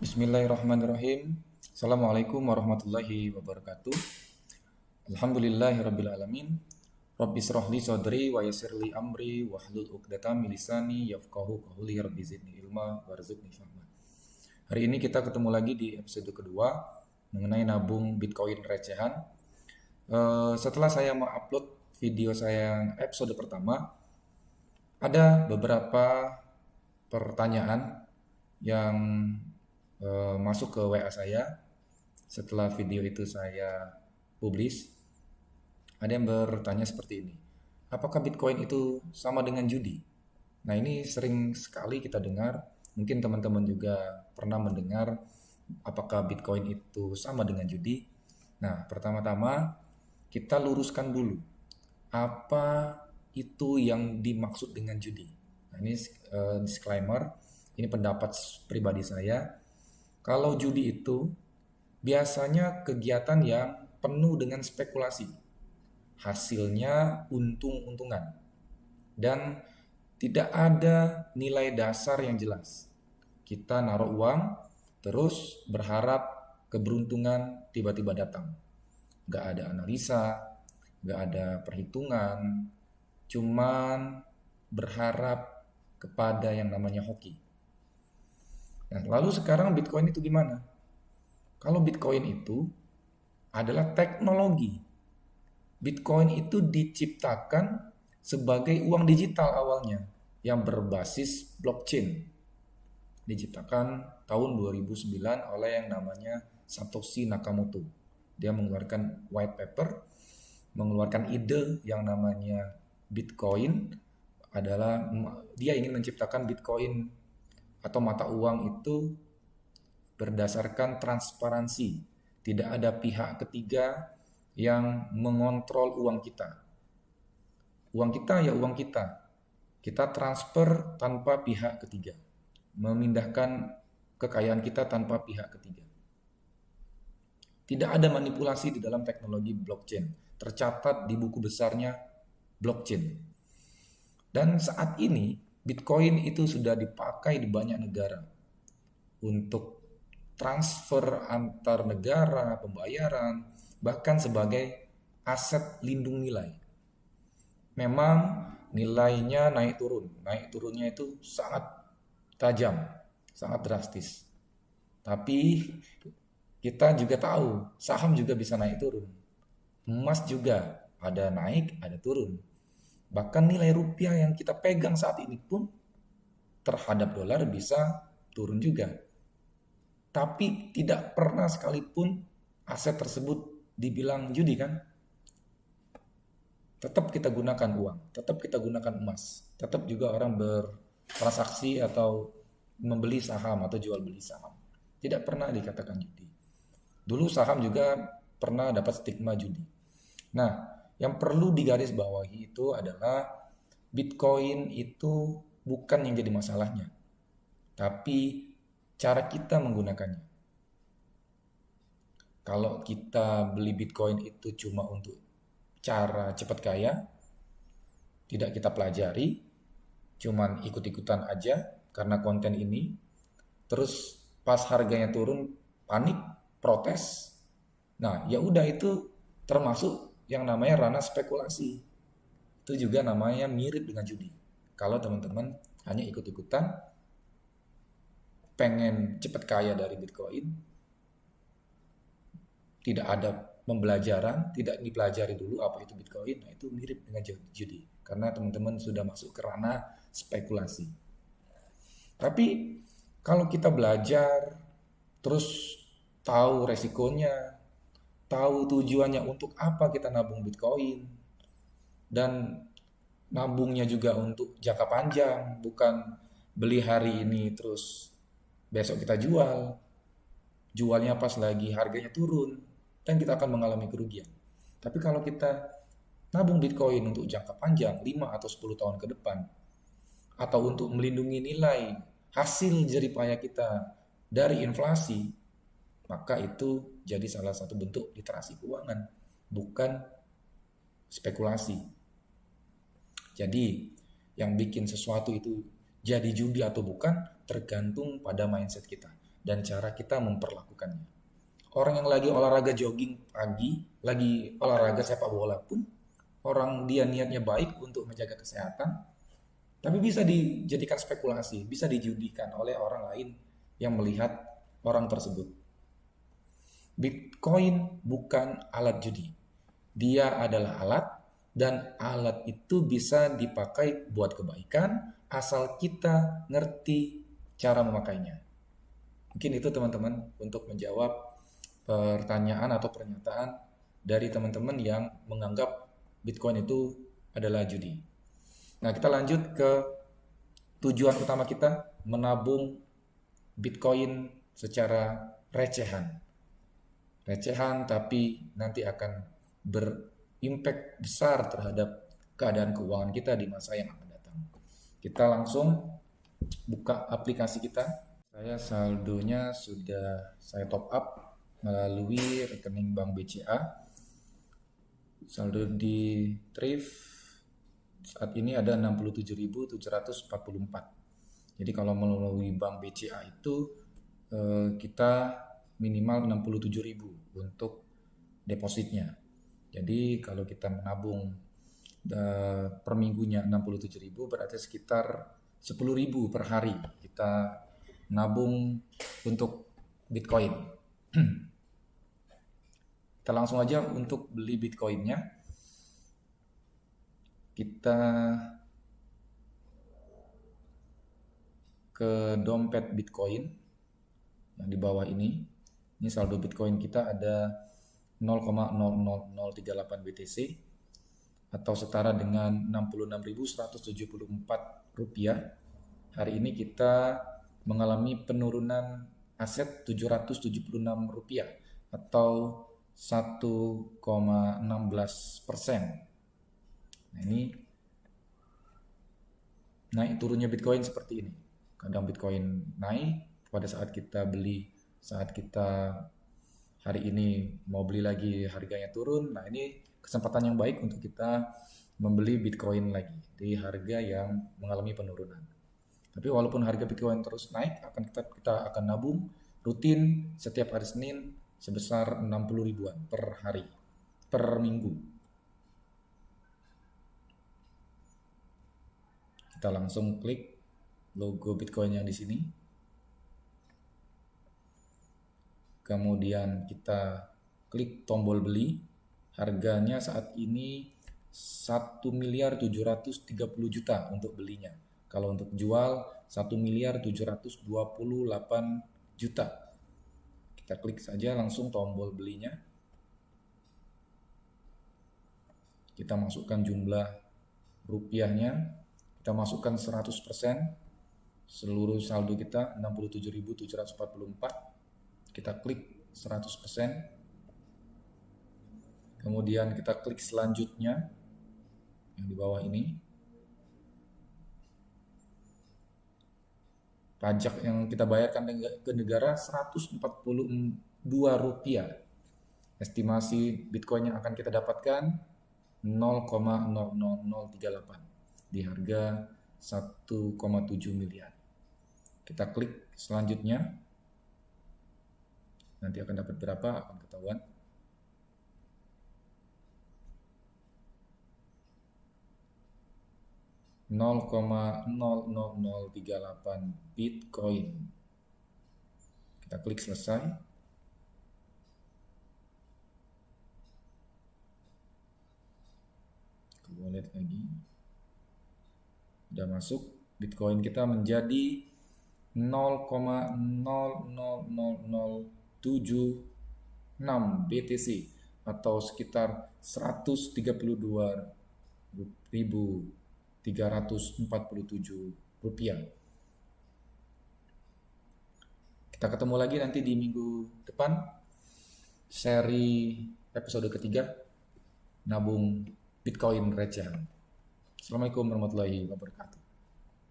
Bismillahirrahmanirrahim. Assalamualaikum warahmatullahi wabarakatuh. Alhamdulillahirabbil alamin. Rabbi shrahli sadri wa yassirli amri wahlul 'uqdatam min lisani yafqahu qawli. Rabbi zidni ilma warzuqni fahma. Hari ini kita ketemu lagi di episode kedua mengenai nabung Bitcoin recehan. Setelah saya mengupload video saya yang episode pertama, ada beberapa pertanyaan yang masuk ke WA saya setelah video itu saya publish. Ada yang bertanya seperti ini, apakah Bitcoin itu sama dengan judi? Nah, ini sering sekali kita dengar, mungkin teman-teman juga pernah mendengar apakah Bitcoin itu sama dengan judi. Nah, pertama-tama kita luruskan dulu apa itu yang dimaksud dengan judi. Nah, ini disclaimer, ini pendapat pribadi saya. Kalau judi itu biasanya kegiatan yang penuh dengan spekulasi, hasilnya untung-untungan, dan tidak ada nilai dasar yang jelas. Kita naruh uang, terus berharap keberuntungan tiba-tiba datang. Gak ada analisa, gak ada perhitungan, cuman berharap kepada yang namanya hoki. Nah, lalu sekarang Bitcoin itu gimana? Kalau Bitcoin itu adalah teknologi. Bitcoin itu diciptakan sebagai uang digital awalnya yang berbasis blockchain. Diciptakan tahun 2009 oleh yang namanya Satoshi Nakamoto. Dia mengeluarkan white paper, mengeluarkan ide yang namanya Bitcoin, adalah dia ingin menciptakan Bitcoin atau mata uang itu berdasarkan transparansi. Tidak ada pihak ketiga yang mengontrol uang kita. Uang kita ya uang kita. Kita transfer tanpa pihak ketiga. Memindahkan kekayaan kita tanpa pihak ketiga. Tidak ada manipulasi di dalam teknologi blockchain. Tercatat di buku besarnya blockchain. Dan saat ini Bitcoin itu sudah dipakai di banyak negara untuk transfer antar negara, pembayaran, bahkan sebagai aset lindung nilai. Memang nilainya naik turun. Naik turunnya itu sangat tajam, sangat drastis. Tapi kita juga tahu saham juga bisa naik turun. Emas juga ada naik, ada turun. Bahkan nilai rupiah yang kita pegang saat ini pun terhadap dolar bisa turun juga. Tapi tidak pernah sekalipun aset tersebut dibilang judi kan? Tetap kita gunakan uang, tetap kita gunakan emas, tetap juga orang bertransaksi atau membeli saham atau jual beli saham. Tidak pernah dikatakan judi. Dulu saham juga pernah dapat stigma judi. Nah, yang perlu digarisbawahi itu adalah Bitcoin itu bukan yang jadi masalahnya, tapi cara kita menggunakannya. Kalau kita beli Bitcoin itu cuma untuk cara cepat kaya, tidak kita pelajari, cuman ikut-ikutan aja karena konten ini, terus pas harganya turun panik, protes. Nah, ya udah itu termasuk yang namanya ranah spekulasi. Itu juga namanya mirip dengan judi. Kalau teman-teman hanya ikut-ikutan pengen cepat kaya dari Bitcoin, tidak ada pembelajaran, tidak dipelajari dulu apa itu Bitcoin, nah itu mirip dengan judi. Karena teman-teman sudah masuk ke ranah spekulasi. Tapi kalau kita belajar, terus tahu resikonya, tahu tujuannya untuk apa kita nabung Bitcoin, dan nabungnya juga untuk jangka panjang, bukan beli hari ini terus besok kita jualnya pas lagi harganya turun, dan kita akan mengalami kerugian. Tapi kalau kita nabung Bitcoin untuk jangka panjang, 5 atau 10 tahun ke depan, atau untuk melindungi nilai hasil jeripaya kita dari inflasi, maka itu jadi salah satu bentuk literasi keuangan, bukan spekulasi. Jadi yang bikin sesuatu itu jadi judi atau bukan tergantung pada mindset kita. dan cara kita memperlakukannya. Orang yang lagi olahraga jogging pagi, lagi olahraga sepak bola pun, orang dia niatnya baik untuk menjaga kesehatan, tapi bisa dijadikan spekulasi, bisa dijudikan oleh orang lain yang melihat orang tersebut. Bitcoin bukan alat judi. Dia adalah alat, dan alat itu bisa dipakai buat kebaikan asal kita ngerti cara memakainya. Mungkin itu teman-teman untuk menjawab pertanyaan atau pernyataan dari teman-teman yang menganggap Bitcoin itu adalah judi. Nah, kita lanjut ke tujuan utama kita, menabung Bitcoin secara recehan. Recehan tapi nanti akan berimpact besar terhadap keadaan keuangan kita di masa yang akan datang. Kita langsung buka aplikasi kita. Saya saldonya sudah saya top up melalui rekening bank BCA. Saldo di Thrift saat ini ada 67.744. Jadi kalau melalui bank BCA itu kita minimal 67.000 untuk depositnya. Jadi kalau kita menabung per minggunya 67.000 berarti sekitar 10.000 per hari kita nabung untuk Bitcoin. Kita langsung aja untuk beli Bitcoinnya. Kita ke dompet Bitcoin yang di bawah ini. Ini saldo Bitcoin kita ada 0,00038 BTC atau setara dengan 66.174 rupiah. Hari ini kita mengalami penurunan aset 776 rupiah atau 1,16%. Nah, ini naik turunnya Bitcoin seperti ini. Kadang Bitcoin naik pada saat kita beli, saat kita hari ini mau beli lagi harganya turun. Nah, ini kesempatan yang baik untuk kita membeli Bitcoin lagi di harga yang mengalami penurunan. Tapi walaupun harga Bitcoin terus naik, kita akan nabung rutin setiap hari Senin sebesar 60 ribuan per hari, per minggu. Kita langsung klik logo Bitcoin yang di sini. Kemudian kita klik tombol beli. Harganya saat ini 1.730 juta untuk belinya. Kalau untuk jual 1.728 juta. Kita klik saja langsung tombol belinya. Kita masukkan jumlah rupiahnya. Kita masukkan 100%. Seluruh saldo kita 67.744. Kita klik 100%. Kemudian kita klik selanjutnya yang di bawah ini. Pajak yang kita bayarkan ke negara 142 rupiah. Estimasi Bitcoin yang akan kita dapatkan 0,00038 di harga 1,7 miliar. Kita klik selanjutnya. Nanti akan dapat berapa akan ketahuan. .00038 Bitcoin. Kita klik selesai. Ke wallet lagi. Sudah masuk. Bitcoin kita menjadi 0,00076 BTC atau sekitar 132.347 rupiah. Kita ketemu lagi nanti di minggu depan, seri episode ketiga, nabung Bitcoin recehan. Assalamualaikum warahmatullahi wabarakatuh.